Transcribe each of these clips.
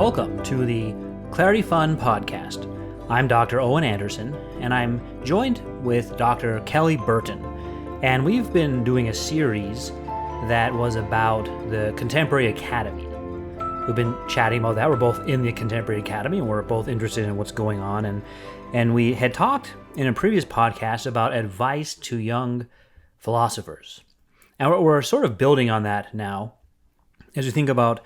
Welcome to the Clarity Fund podcast. I'm Dr. Owen Anderson, and I'm joined with Dr. Kelly Burton. And we've been doing a series that was about the Contemporary Academy. We've been chatting about that. We're both in the Contemporary Academy, and we're both interested in what's going on. And we had talked in a previous podcast about advice to young philosophers. And we're sort of building on that now as we think about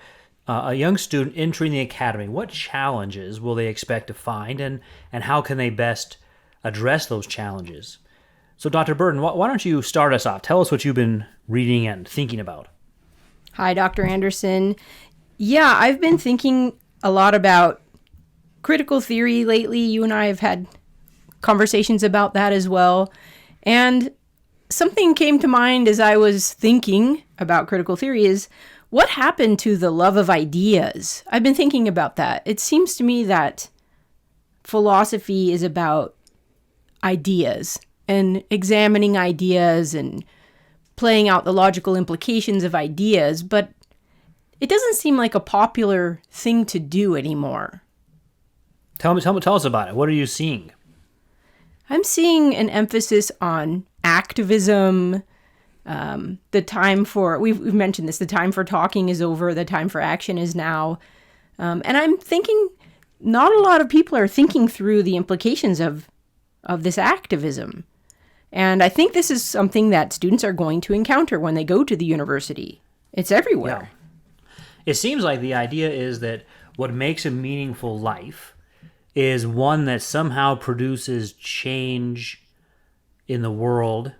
a young student entering the academy. What challenges will they expect to find, and how can they best address those challenges? So, Dr. Burton, why don't you start us off? Tell us what you've been reading and thinking about. Hi, Dr. Anderson. Yeah, I've been thinking a lot about critical theory lately. You and I have had conversations about that as well. And something came to mind as I was thinking about critical theory is, what happened to the love of ideas? I've been thinking about that. It seems to me that philosophy is about ideas and examining ideas and playing out the logical implications of ideas, but it doesn't seem like a popular thing to do anymore. Tell us about it. What are you seeing? I'm seeing an emphasis on activism. The time for, we've mentioned this, the time for talking is over, the time for action is now. And I'm thinking not a lot of people are thinking through the implications of this activism. And I think this is something that students are going to encounter when they go to the university. It's everywhere. Yeah. It seems like the idea is that what makes a meaningful life is one that somehow produces change in the world,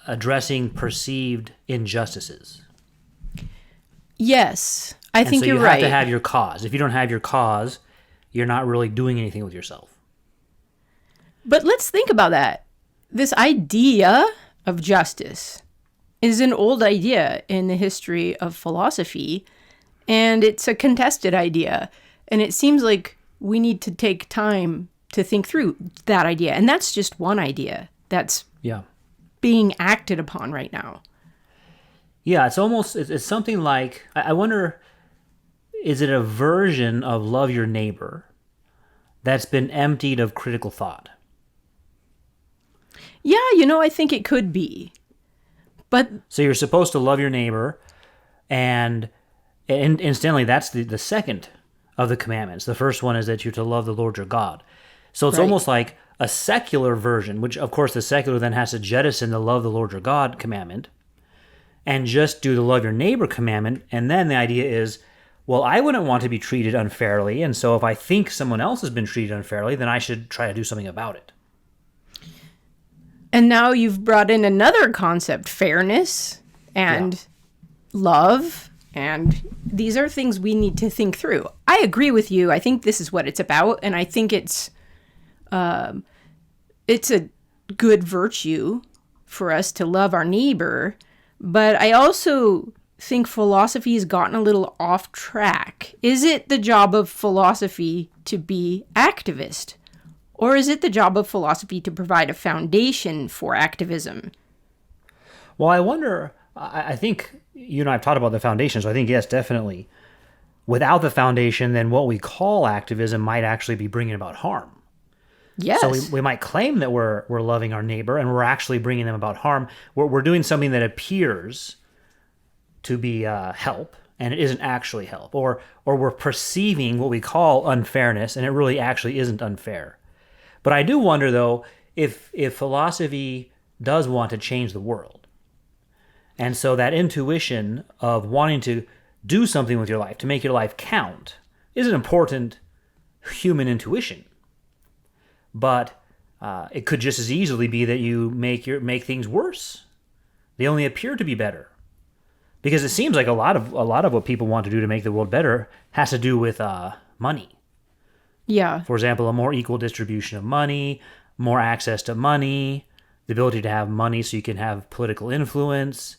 addressing perceived injustices. Yes, I think you're right. So you have to have your cause. If you don't have your cause, you're not really doing anything with yourself. But let's think about that. This idea of justice is an old idea in the history of philosophy, and it's a contested idea. And it seems like we need to take time to think through that idea. And that's just one idea that's being acted upon right now. Yeah, it's something like, I wonder, is it a version of love your neighbor that's been emptied of critical thought? Yeah, I think it could be. But so you're supposed to love your neighbor, and incidentally, that's the second of the commandments. The first one is that you're to love the Lord your God. So it's almost like a secular version, which of course the secular then has to jettison the love the Lord your God commandment and just do the love your neighbor commandment. And then the idea is, well, I wouldn't want to be treated unfairly. And so if I think someone else has been treated unfairly, then I should try to do something about it. And now you've brought in another concept, fairness and love. And these are things we need to think through. I agree with you. I think this is what it's about. And I think it's a good virtue for us to love our neighbor. But I also think philosophy has gotten a little off track. Is it the job of philosophy to be activist? Or is it the job of philosophy to provide a foundation for activism? Well, I wonder, I think you and I have talked about the foundation, so I think, yes, definitely. Without the foundation, then what we call activism might actually be bringing about harm. Yes. So we might claim that we're loving our neighbor, and we're actually bringing them about harm. We're doing something that appears to be help, and it isn't actually help. Or we're perceiving what we call unfairness, and it really actually isn't unfair. But I do wonder, though, if philosophy does want to change the world. And so that intuition of wanting to do something with your life, to make your life count, is an important human intuition. But it could just as easily be that you make things worse. They only appear to be better. Because it seems like a lot of what people want to do to make the world better has to do with money. Yeah. For example, a more equal distribution of money, more access to money, the ability to have money so you can have political influence.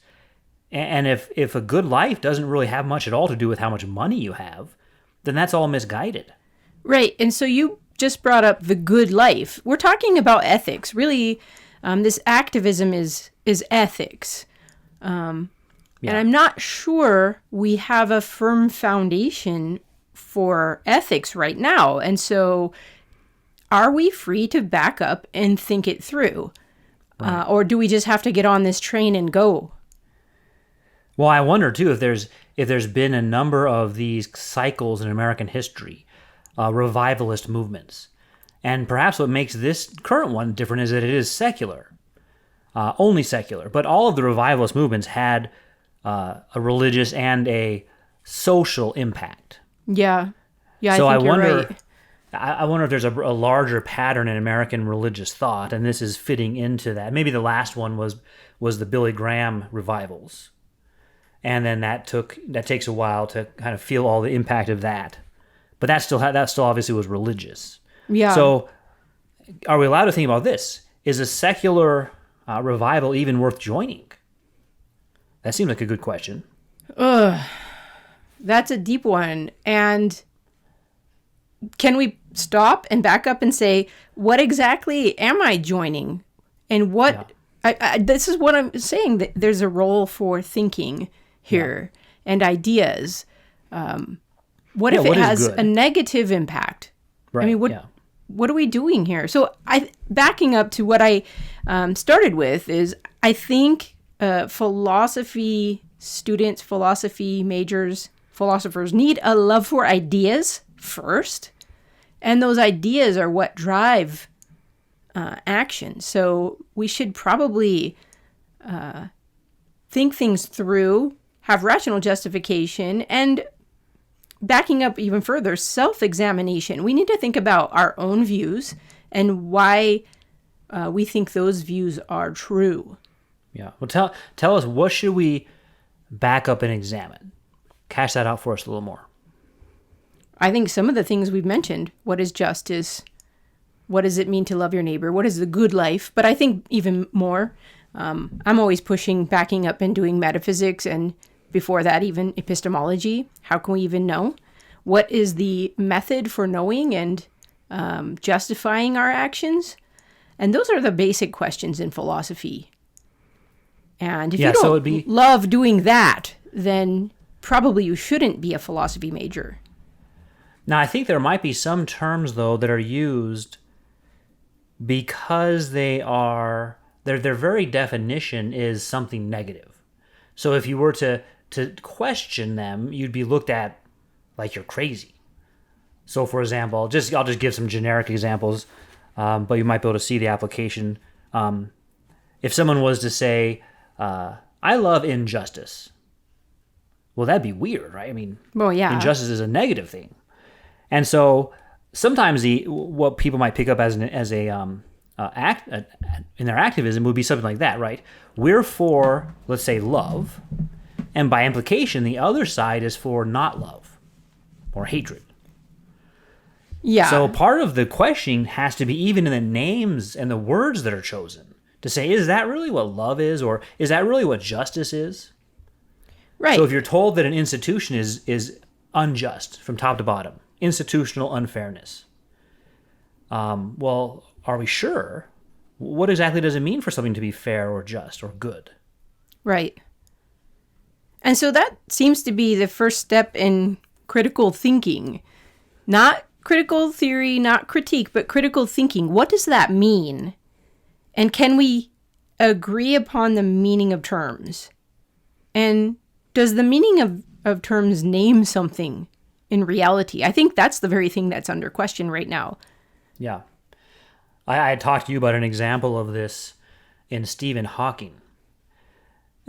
And if a good life doesn't really have much at all to do with how much money you have, then that's all misguided. Right. And so you just brought up the good life. We're talking about ethics. Really, this activism is ethics. And I'm not sure we have a firm foundation for ethics right now. And so are we free to back up and think it through? Right. Or do we just have to get on this train and go? Well, I wonder too if there's been a number of these cycles in American history, revivalist movements, and perhaps what makes this current one different is that it is secular, only secular. But all of the revivalist movements had a religious and a social impact. Yeah, yeah. So I think I wonder. you're right. I wonder if there's a larger pattern in American religious thought, and this is fitting into that. Maybe the last one was the Billy Graham revivals. And then that takes a while to kind of feel all the impact of that, but that still obviously was religious. Yeah. So, are we allowed to think about this? Is a secular revival even worth joining? That seems like a good question. That's a deep one. And can we stop and back up and say, what exactly am I joining? And what? Yeah. This is what I'm saying. That there's a role for thinking here and ideas. What if it has a negative impact? Right. I mean, what are we doing here? So backing up to what I started with is I think philosophy students, philosophy majors, philosophers need a love for ideas first. And those ideas are what drive action. So we should probably think things through, have rational justification, and backing up even further, self-examination. We need to think about our own views and why we think those views are true. Yeah. Well, tell us, what should we back up and examine? Cash that out for us a little more. I think some of the things we've mentioned, what is justice? What does it mean to love your neighbor? What is the good life? But I think even more, I'm always pushing backing up and doing metaphysics, and before that, even epistemology. How can we even know? What is the method for knowing and justifying our actions? And those are the basic questions in philosophy. And if you don't love doing that, then probably you shouldn't be a philosophy major. Now, I think there might be some terms, though, that are used because their very definition is something negative. So if you were to question them, you'd be looked at like you're crazy. So, for example, I'll just give some generic examples, but you might be able to see the application. If someone was to say, I love injustice, well, that'd be weird, right? I mean, well, yeah. Injustice is a negative thing. And so sometimes what people might pick up in their activism would be something like that, right? We're for, let's say, love, and by implication, the other side is for not love or hatred. Yeah. So part of the questioning has to be even in the names and the words that are chosen to say, is that really what love is, or is that really what justice is? Right. So if you're told that an institution is unjust from top to bottom, institutional unfairness. Well, are we sure? What exactly does it mean for something to be fair or just or good? Right. And so that seems to be the first step in critical thinking. Not critical theory, not critique, but critical thinking. What does that mean? And can we agree upon the meaning of terms? And does the meaning of terms name something in reality? I think that's the very thing that's under question right now. Yeah. I talked to you about an example of this in Stephen Hawking.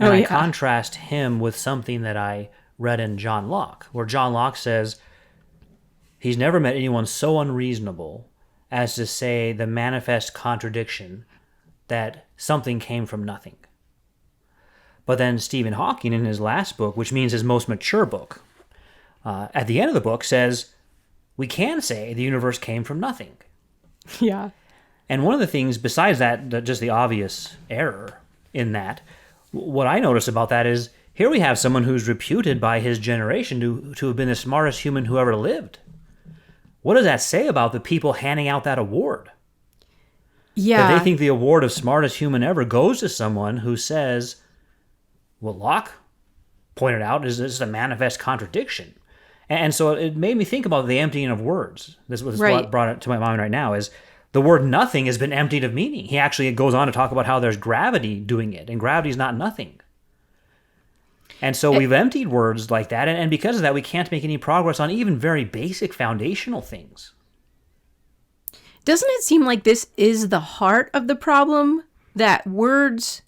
And I contrast him with something that I read in John Locke, where John Locke says he's never met anyone so unreasonable as to say the manifest contradiction that something came from nothing. But then Stephen Hawking, in his last book, which means his most mature book, at the end of the book says, we can say the universe came from nothing. Yeah. And one of the things, besides that just the obvious error in that, what I notice about that is, here we have someone who's reputed by his generation to have been the smartest human who ever lived. What does that say about the people handing out that award? Yeah. That they think the award of smartest human ever goes to someone who says, well, Locke pointed out, is this a manifest contradiction? And so it made me think about the emptying of words. This was Right. what brought it to my mind right now is the word nothing has been emptied of meaning. He actually goes on to talk about how there's gravity doing it, and gravity's not nothing. And so we've emptied words like that, and because of that, we can't make any progress on even very basic foundational things. Doesn't it seem like this is the heart of the problem? That words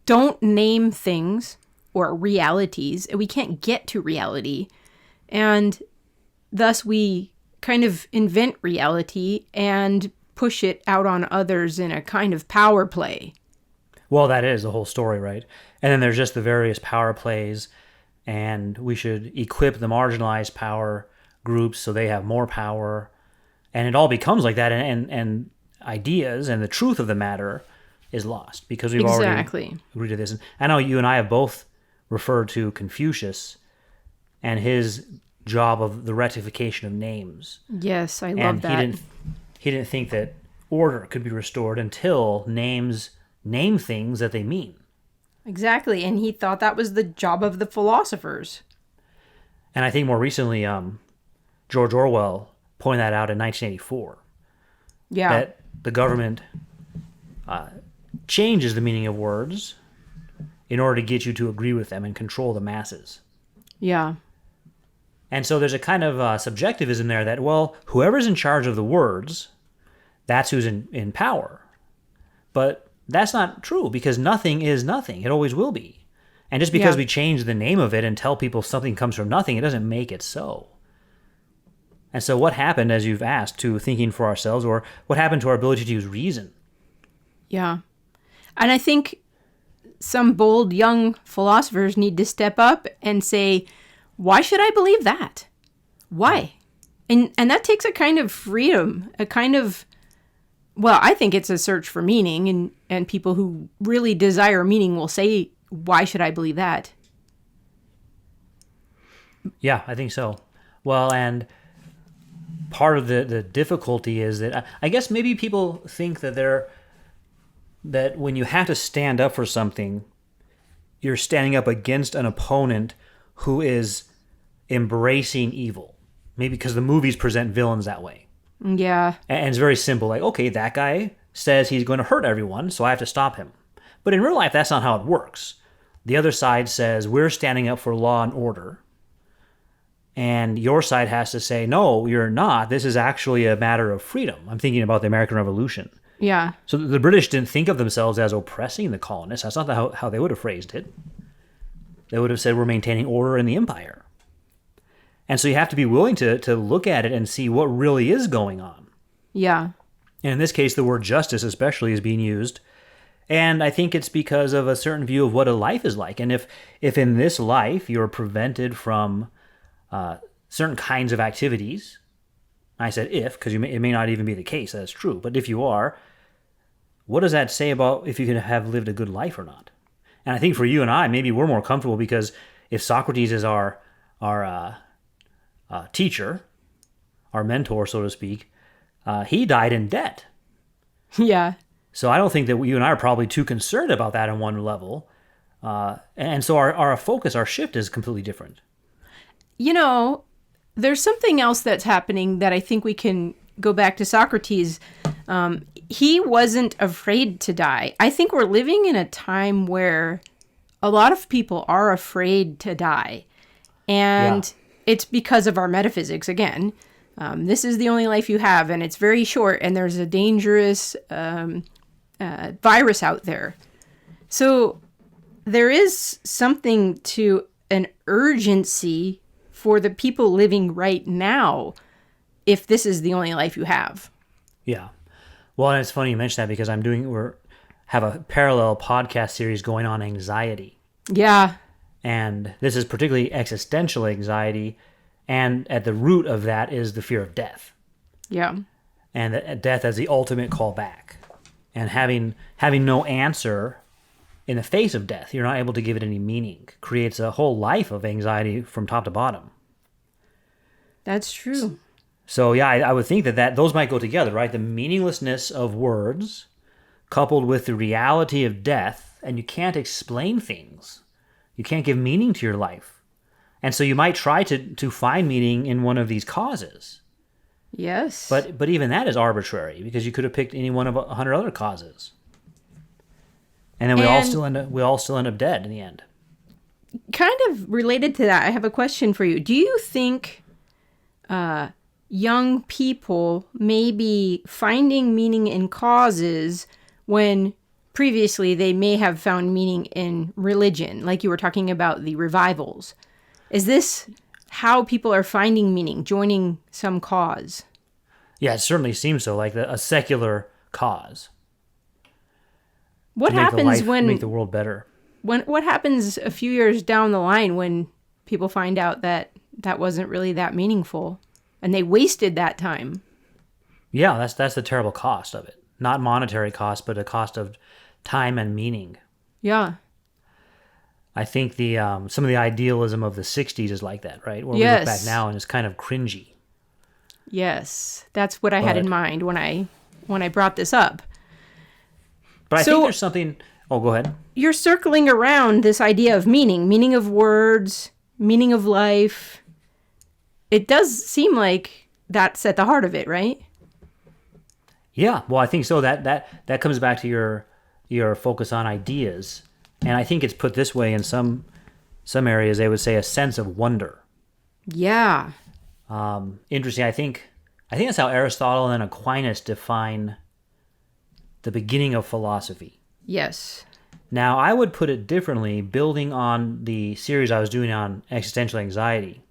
don't name things or realities. We can't get to reality. And thus we kind of invent reality and push it out on others in a kind of power play. Well, that is the whole story, right? And then there's just the various power plays, and we should equip the marginalized power groups so they have more power. And it all becomes like that, and ideas and the truth of the matter is lost because we've already Exactly. agreed to this. And I know you and I have both referred to Confucius and his job of the rectification of names. Yes, I love And that. he didn't think that order could be restored until names name things that they mean. Exactly. And he thought that was the job of the philosophers. And I think more recently, George Orwell pointed that out in 1984, Yeah. that the government changes the meaning of words in order to get you to agree with them and control the masses. Yeah. And so there's a kind of subjectivism there that, well, whoever's in charge of the words, that's who's in power. But that's not true because nothing is nothing. It always will be. And just because Yeah. we change the name of it and tell people something comes from nothing, it doesn't make it so. And so what happened, as you've asked, to thinking for ourselves, or what happened to our ability to use reason? Yeah. And I think some bold young philosophers need to step up and say, why should I believe that? Why? And that takes a kind of freedom, a kind of, well, I think it's a search for meaning, and people who really desire meaning will say, why should I believe that? Yeah, I think so. Well, and part of the difficulty is that I guess maybe people think that when you have to stand up for something, you're standing up against an opponent who is embracing evil. Maybe because the movies present villains that way. Yeah. And it's very simple. Like, okay, that guy says he's going to hurt everyone, so I have to stop him. But in real life, that's not how it works. The other side says, we're standing up for law and order. And your side has to say, no, you're not. This is actually a matter of freedom. I'm thinking about the American Revolution. Yeah. So the British didn't think of themselves as oppressing the colonists. That's not how they would have phrased it. They would have said, we're maintaining order in the empire. And so you have to be willing to look at it and see what really is going on. Yeah. And in this case, the word justice especially is being used. And I think it's because of a certain view of what a life is like. And if in this life you're prevented from certain kinds of activities, I said if, because it may not even be the case, that's true. But if you are, what does that say about if you can have lived a good life or not? And I think for you and I, maybe we're more comfortable because if Socrates is our teacher, our mentor, so to speak, he died in debt. Yeah. So I don't think that you and I are probably too concerned about that on one level. And so our focus, our shift is completely different. You know, there's something else that's happening that I think we can go back to Socrates. He wasn't afraid to die. I think we're living in a time where a lot of people are afraid to die. And it's because of our metaphysics again. This is the only life you have, and it's very short, and there's a dangerous virus out there. So there is something to an urgency for the people living right now if this is the only life you have. Yeah. Well, and it's funny you mention that because have a parallel podcast series going on anxiety. Yeah. And this is particularly existential anxiety. And at the root of that is the fear of death. Yeah. And that death as the ultimate callback. And having no answer in the face of death, you're not able to give it any meaning, creates a whole life of anxiety from top to bottom. That's true. So yeah, I would think that those might go together, right? The meaninglessness of words coupled with the reality of death, and you can't explain things. You can't give meaning to your life. And so you might try to find meaning in one of these causes. Yes. But even that is arbitrary because you could have picked any one of 100 other causes. And then we all still end up dead in the end. Kind of related to that, I have a question for you. Do you think young people may be finding meaning in causes when previously they may have found meaning in religion, like you were talking about the revivals? Is this how people are finding meaning, joining some cause? Yeah, it certainly seems so, like a secular cause. What happens when make the world better? What happens a few years down the line when people find out that that wasn't really that meaningful and they wasted that time? Yeah, that's the terrible cost of it. Not monetary cost, but a cost of time and meaning. Yeah. I think the some of the idealism of the 60s is like that, right? Where we Yes. look back now and it's kind of cringy. Yes. That's what I had in mind when I brought this up. But I So- think there's something... Oh, go ahead. You're circling around this idea of meaning of words, meaning of life. It does seem like that's at the heart of it, right? Yeah, well, I think so. That comes back to your focus on ideas. And I think it's put this way in some areas, they would say a sense of wonder. Yeah. Interesting. I think that's how Aristotle and Aquinas define the beginning of philosophy. Yes. Now, I would put it differently, building on the series I was doing on existential anxiety.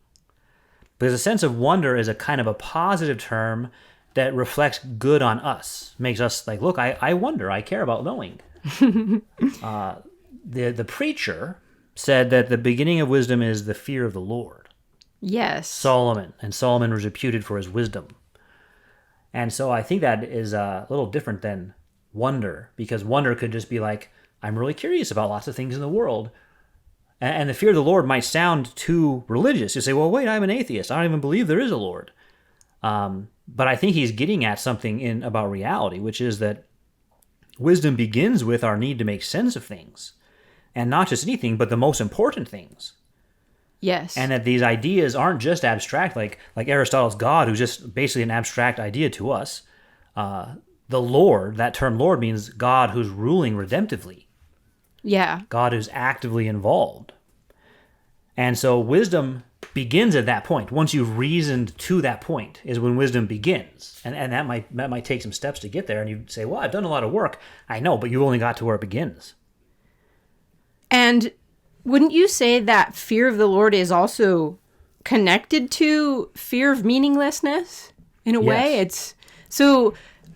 Because a sense of wonder is a kind of a positive term that reflects good on us, makes us like, look, I wonder, I care about knowing. The preacher said that the beginning of wisdom is the fear of the Lord. Yes. Solomon was reputed for his wisdom. And so I think that is a little different than wonder, because wonder could just be like, I'm really curious about lots of things in the world. And the fear of the Lord might sound too religious. You say, well, wait, I'm an atheist. I don't even believe there is a Lord. But I think he's getting at something about reality, which is that wisdom begins with our need to make sense of things. And not just anything, but the most important things. Yes. And that these ideas aren't just abstract, like Aristotle's God, who's just basically an abstract idea to us. The Lord, that term Lord means God who's ruling redemptively. Yeah. God who's actively involved. And so wisdom begins at that point. Once you've reasoned to that point is when wisdom begins. And that might take some steps to get there. And you say, well, I've done a lot of work. I know, but you only got to where it begins. And wouldn't you say that fear of the Lord is also connected to fear of meaninglessness in a way? It's so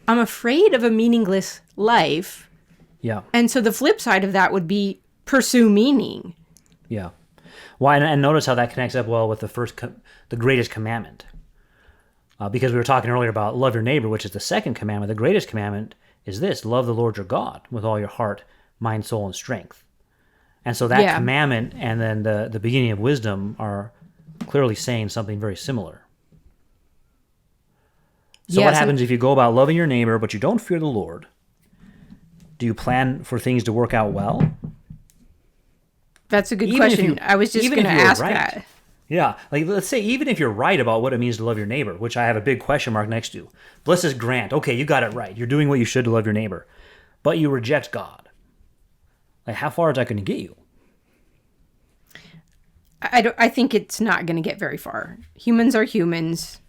I'm afraid of a meaningless life. Yeah. And so the flip side of that would be pursue meaning. Yeah. Well, and notice how that connects up well with the greatest commandment. Because we were talking earlier about love your neighbor, which is the second commandment. The greatest commandment is this: love the Lord your God with all your heart, mind, soul, and strength. And so that commandment and then the beginning of wisdom are clearly saying something very similar. So what happens if you go about loving your neighbor, but you don't fear the Lord? Do you plan for things to work out well? That's a good question. I was just going to ask that. Yeah, like let's say even if you're right about what it means to love your neighbor, which I have a big question mark next to, but let's just grant, okay, you got it right. You're doing what you should to love your neighbor, but you reject God. Like, how far is that going to get you? I think it's not going to get very far. Humans are humans.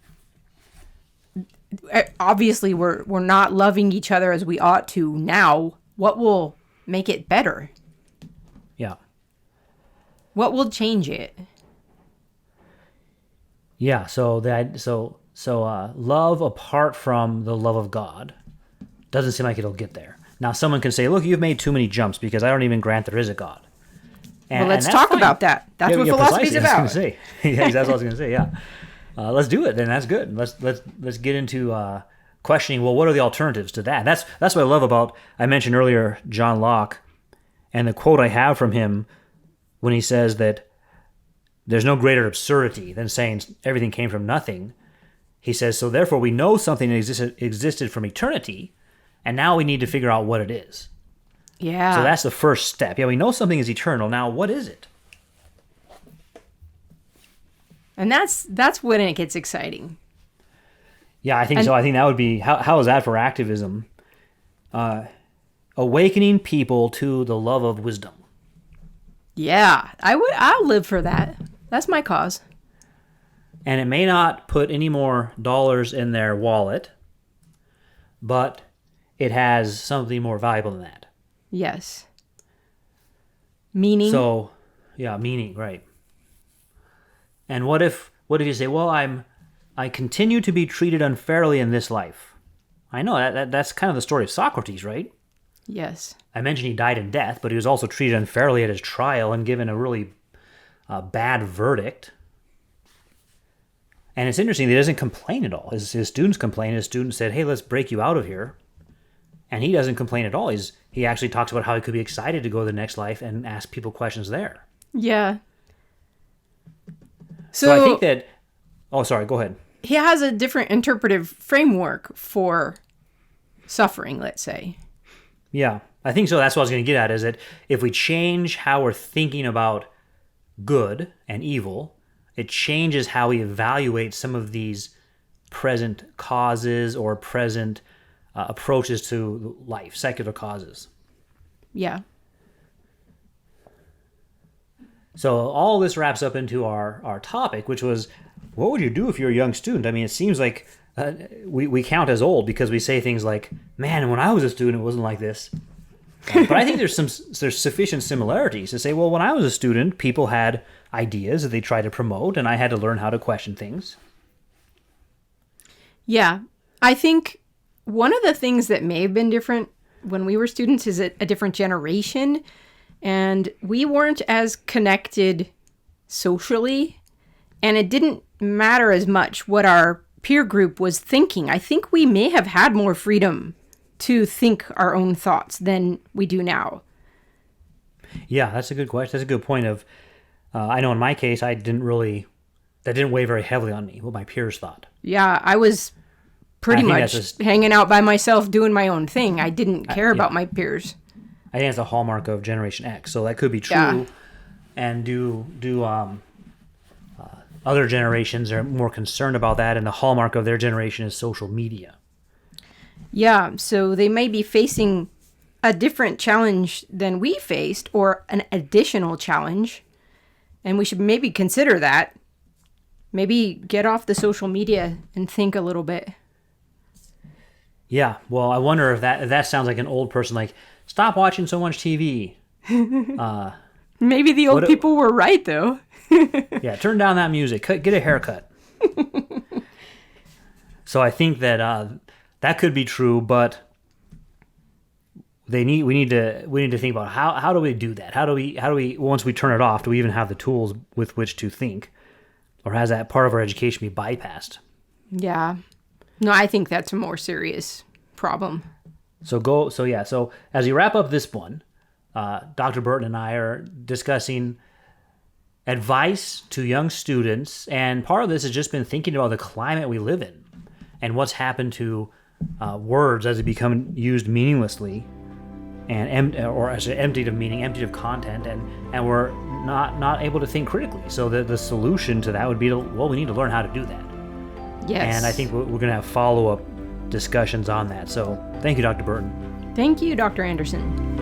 Obviously, we're not loving each other as we ought to now. What will make it better? Yeah. What will change it? Yeah. So love apart from the love of God doesn't seem like it'll get there. Now, someone can say, "Look, you've made too many jumps because I don't even grant there is a God." Well, let's talk about that. That's what philosophy's about. That's what I was going to say. Yeah. Let's do it. Then that's good. Let's get into questioning. Well, what are the alternatives to that? That's what I love about. I mentioned earlier John Locke, and the quote I have from him when he says that there's no greater absurdity than saying everything came from nothing. He says, so therefore we know something existed from eternity, and now we need to figure out what it is. Yeah. So that's the first step. Yeah, we know something is eternal. Now, what is it? And that's when it gets exciting. Yeah, I think so. I think that would be, how is that for activism? Awakening people to the love of wisdom. Yeah, I'll live for that. That's my cause. And it may not put any more dollars in their wallet, but it has something more valuable than that. Yes. Meaning. So, yeah, meaning, right. And what if you say, well, I continue to be treated unfairly in this life? I know that's kind of the story of Socrates, right? Yes. I mentioned he died in death, but he was also treated unfairly at his trial and given a really bad verdict. And it's interesting that he doesn't complain at all. His students complain. His students said, hey, let's break you out of here. And he doesn't complain at all. He actually talks about how he could be excited to go to the next life and ask people questions there. Yeah. So I think that... Oh, sorry, go ahead. He has a different interpretive framework for suffering, let's say. Yeah, I think so. That's what I was going to get at, is that if we change how we're thinking about good and evil, it changes how we evaluate some of these present causes or present approaches to life, secular causes. Yeah. So all this wraps up into our topic, which was, what would you do if you're a young student? I mean, it seems like we count as old because we say things like, man, when I was a student, it wasn't like this. But I think there's sufficient similarities to say, well, when I was a student, people had ideas that they tried to promote, and I had to learn how to question things. Yeah. I think one of the things that may have been different when we were students is a different generation, and we weren't as connected socially, and it didn't matter as much what our peer group was thinking. I think we may have had more freedom to think our own thoughts than we do now. Yeah, that's a good question. That's a good point of, I know in my case, that didn't weigh very heavily on me, what my peers thought. Yeah, I was pretty much hanging out by myself doing my own thing. I didn't care about my peers. I think that's a hallmark of Generation X, so that could be true. Yeah. And other generations are more concerned about that, and the hallmark of their generation is social media. Yeah, so they may be facing a different challenge than we faced, or an additional challenge, and we should maybe consider that. Maybe get off the social media and think a little bit. Yeah, well, I wonder if that sounds like an old person, like, stop watching so much TV. Maybe the old people were right, though. Yeah, turn down that music. Get a haircut. So I think that that could be true, but we need to think about how do we do that? How do we once we turn it off, do we even have the tools with which to think, or has that part of our education be bypassed? Yeah, no, I think that's a more serious problem. So as we wrap up this one, Dr. Burton and I are discussing advice to young students, and part of this has just been thinking about the climate we live in and what's happened to words as they become used meaninglessly and emptied of meaning, emptied of content, and we're not able to think critically. So the solution to that would be we need to learn how to do that. Yes. And I think we're going to have follow-up discussions on that. So thank you, Dr. Burton. Thank you, Dr. Anderson.